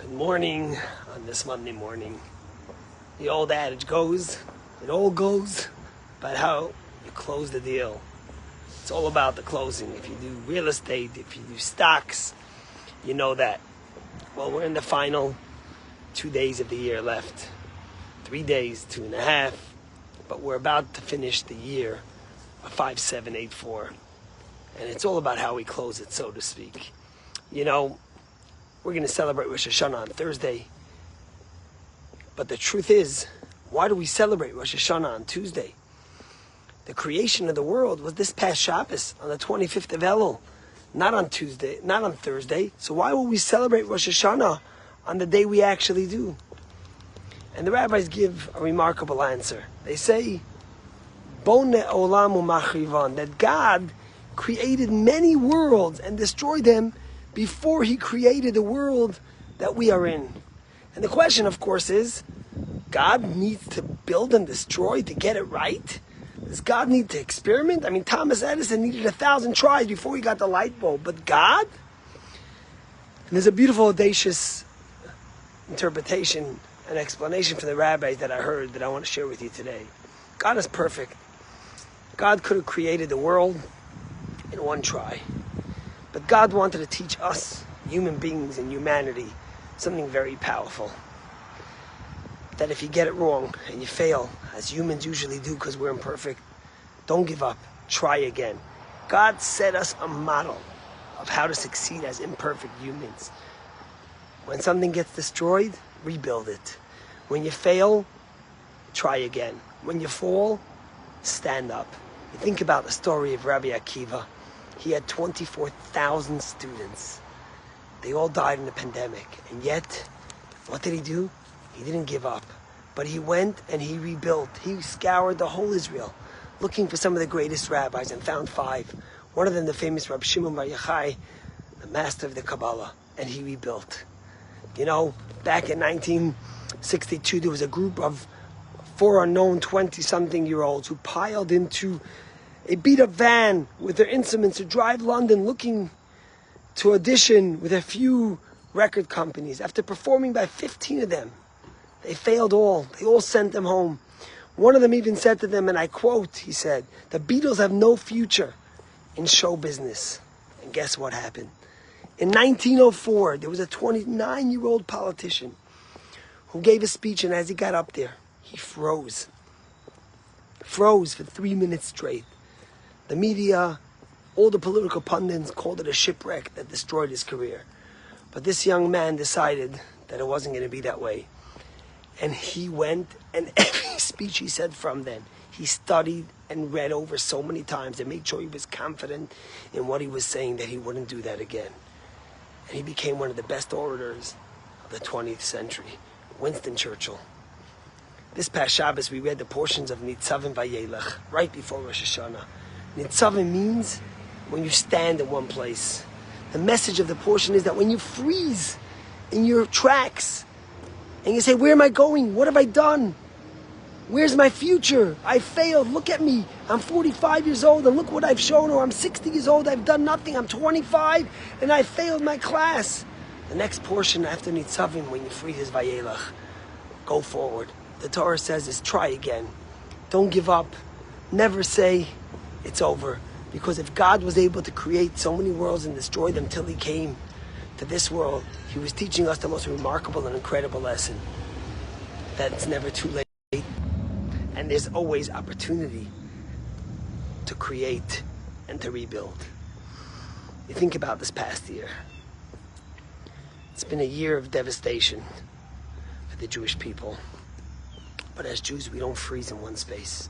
Good morning on this Monday morning. The old adage goes, it all goes about how you close the deal. It's all about the closing. If you do real estate, if you do stocks, you know that. Well, we're in the final 2 days of the year left. 3 days, 2.5. But we're about to finish the year of 5784. And it's all about how we close it, so to speak. You know, we're going to celebrate Rosh Hashanah on Thursday. But the truth is, why do we celebrate Rosh Hashanah on Tuesday? The creation of the world was this past Shabbos, on the 25th of Elul. Not on Tuesday, not on Thursday. So why will we celebrate Rosh Hashanah on the day we actually do? And the rabbis give a remarkable answer. They say, Bone olam u'machrivan, that God created many worlds and destroyed them before he created the world that we are in. And the question, of course, is, God needs to build and destroy to get it right? Does God need to experiment? I mean, Thomas Edison needed 1,000 tries before he got the light bulb. But God? And there's a beautiful, audacious interpretation and explanation from the rabbis that I heard that I want to share with you today. God is perfect. God could have created the world in one try. But God wanted to teach us, human beings and humanity, something very powerful. That if you get it wrong and you fail, as humans usually do because we're imperfect, don't give up. Try again. God set us a model of how to succeed as imperfect humans. When something gets destroyed, rebuild it. When you fail, try again. When you fall, stand up. You think about the story of Rabbi Akiva. He had 24,000 students. They all died in the pandemic. And yet, what did he do? He didn't give up. But he went and he rebuilt. He scoured the whole Israel, looking for some of the greatest rabbis, and found 5. One of them, the famous Rabbi Shimon Bar Yochai, the master of the Kabbalah. And he rebuilt. You know, back in 1962, there was a group of 4 unknown 20-something-year-olds who piled into a beat-up van with their instruments to drive London, looking to audition with a few record companies. After performing by 15 of them, they failed all. They all sent them home. One of them even said to them, and I quote, he said, "The Beatles have no future in show business." And guess what happened? In 1904, there was a 29-year-old politician who gave a speech, and as he got up there, he froze. Froze for 3 minutes straight. The media, all the political pundits called it a shipwreck that destroyed his career. But this young man decided that it wasn't going to be that way. And he went, and every speech he said from then, he studied and read over so many times and made sure he was confident in what he was saying, that he wouldn't do that again. And he became one of the best orators of the 20th century, Winston Churchill. This past Shabbos, we read the portions of Nitzavim Vayelech, right before Rosh Hashanah. Nitzavim means when you stand in one place. The message of the portion is that when you freeze in your tracks and you say, where am I going? What have I done? Where's my future? I failed. Look at me. I'm 45 years old and look what I've shown. Or I'm 60 years old. I've done nothing. I'm 25 and I failed my class. The next portion after Nitzavim, when you freeze, is Vayelech. Go forward. The Torah says is try again. Don't give up. Never say it's over. Because if God was able to create so many worlds and destroy them till he came to this world, he was teaching us the most remarkable and incredible lesson. That it's never too late. And there's always opportunity to create and to rebuild. You think about this past year. It's been a year of devastation for the Jewish people. But as Jews, we don't freeze in one space.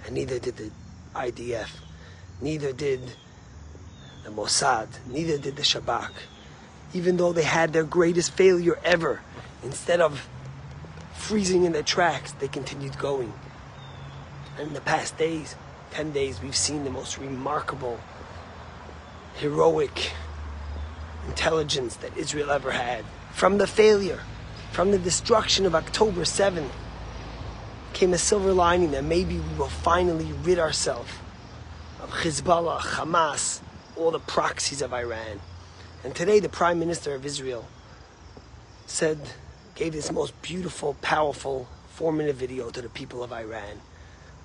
And neither did the IDF. Neither did the Mossad. Neither did the Shabak. Even though they had their greatest failure ever, instead of freezing in their tracks, they continued going. And in the past days, 10 days, we've seen the most remarkable, heroic intelligence that Israel ever had. From the failure, from the destruction of October 7th, came a silver lining that maybe we will finally rid ourselves of Hezbollah, Hamas, all the proxies of Iran. And today the Prime Minister of Israel gave this most beautiful, powerful, 4-minute video to the people of Iran,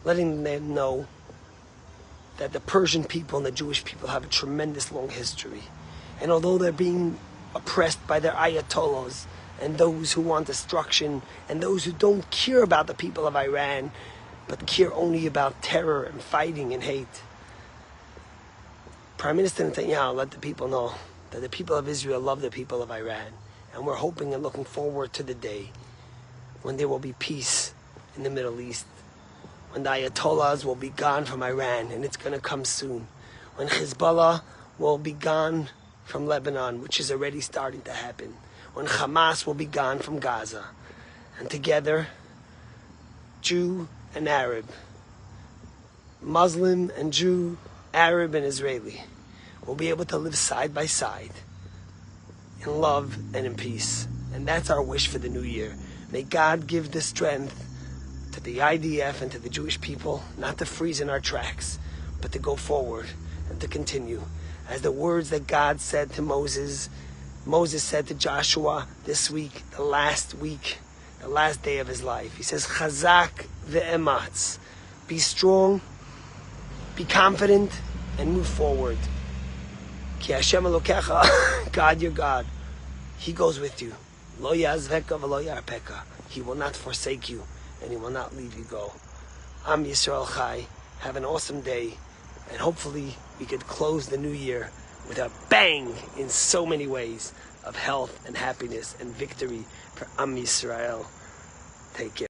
letting them know that the Persian people and the Jewish people have a tremendous long history. And although they're being oppressed by their ayatollahs and those who want destruction and those who don't care about the people of Iran, but care only about terror and fighting and hate, Prime Minister Netanyahu let the people know that the people of Israel love the people of Iran. And we're hoping and looking forward to the day when there will be peace in the Middle East, when the Ayatollahs will be gone from Iran, and it's going to come soon, when Hezbollah will be gone from Lebanon, which is already starting to happen, when Hamas will be gone from Gaza, and together, Jew and Arab, Muslim and Jew, Arab and Israeli, will be able to live side by side in love and in peace. And that's our wish for the new year. May God give the strength to the IDF and to the Jewish people not to freeze in our tracks, but to go forward and to continue. As the words that God said to Moses said to Joshua this week, the last day of his life. He says, Chazak ve'ematz. Be strong, be confident, and move forward. Ki Hashem Elokecha, God your God, He goes with you. Lo yazveka v'lo yarpeka. He will not forsake you, and He will not leave you go. Am Yisrael Chai. Have an awesome day, and hopefully we could close the new year with a bang in so many ways of health and happiness and victory for Am Yisrael. Take care.